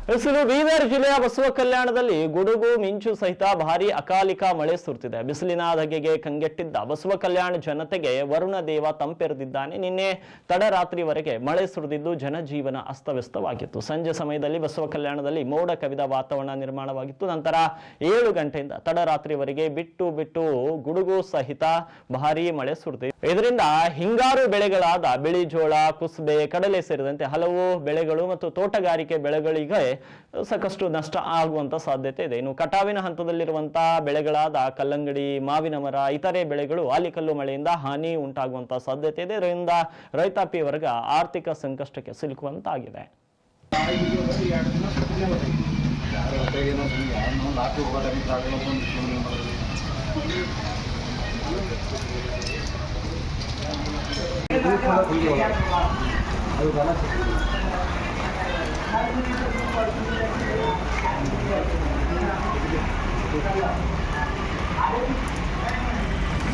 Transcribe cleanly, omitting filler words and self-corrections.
ಬೀದರ್ ಜಿಲ್ಲೆಯ ಬಸವ ಕಲ್ಯಾಣದಲ್ಲಿ ಗುಡುಗು ಮಿಂಚು ಸಹಿತ ಭಾರೀ ಅಕಾಲಿಕ ಮಳೆ ಸುರಿದಿದೆ. ಬಿಸಿಲಿನ ಧಗೆಗೆ ಕಂಗೆಟ್ಟಿದ್ದ ಬಸವ ಕಲ್ಯಾಣ ಜನತೆಗೆ ವರುಣ ದೇವ ತಂಪೆರೆದಿದ್ದಾನೆ. ನಿನ್ನೆ ತಡರಾತ್ರಿವರೆಗೆ ಮಳೆ ಸುರಿದಿದ್ದು ಜನಜೀವನ ಅಸ್ತವ್ಯಸ್ತವಾಗಿತ್ತು. ಸಂಜೆ ಸಮಯದಲ್ಲಿ ಬಸವ ಕಲ್ಯಾಣದಲ್ಲಿ ಮೋಡ ಕವಿದ ವಾತಾವರಣ ನಿರ್ಮಾಣವಾಗಿತ್ತು. ನಂತರ 7 ಗಂಟೆಯಿಂದ ತಡರಾತ್ರಿವರೆಗೆ ಬಿಟ್ಟು ಬಿಟ್ಟು ಗುಡುಗು ಸಹಿತ ಭಾರೀ ಮಳೆ ಸುರಿದಿದೆ. ಇದರಿಂದ ಹಿಂಗಾರು ಬೆಳೆಗಳಾದ ಬಿಳಿ ಜೋಳ, ಕುಸ್ಬೆ, ಕಡಲೆ ಸೇರಿದಂತೆ ಹಲವು ಬೆಳೆಗಳು ಮತ್ತು ತೋಟಗಾರಿಕೆ ಬೆಳೆಗಳಿಗೆ ಸಾಕಷ್ಟು ನಷ್ಟ ಆಗುವಂತ ಸಾಧ್ಯತೆ ಇದೆ. ಇನ್ನು ಕಟಾವಿನ ಹಂತದಲ್ಲಿರುವಂತಹ ಬೆಳೆಗಳಾದ ಕಲ್ಲಂಗಡಿ, ಮಾವಿನ ಮರ, ಇತರೆ ಬೆಳೆಗಳು ಆಲಿಕಲ್ಲು ಮಳೆಯಿಂದ ಹಾನಿ ಉಂಟಾಗುವಂತ ಸಾಧ್ಯತೆ ಇದೆ. ಇದರಿಂದ ರೈತಾಪಿ ವರ್ಗ ಆರ್ಥಿಕ ಸಂಕಷ್ಟಕ್ಕೆ ಸಿಲುಕುವಂತಾಗಿದೆ. Thank you.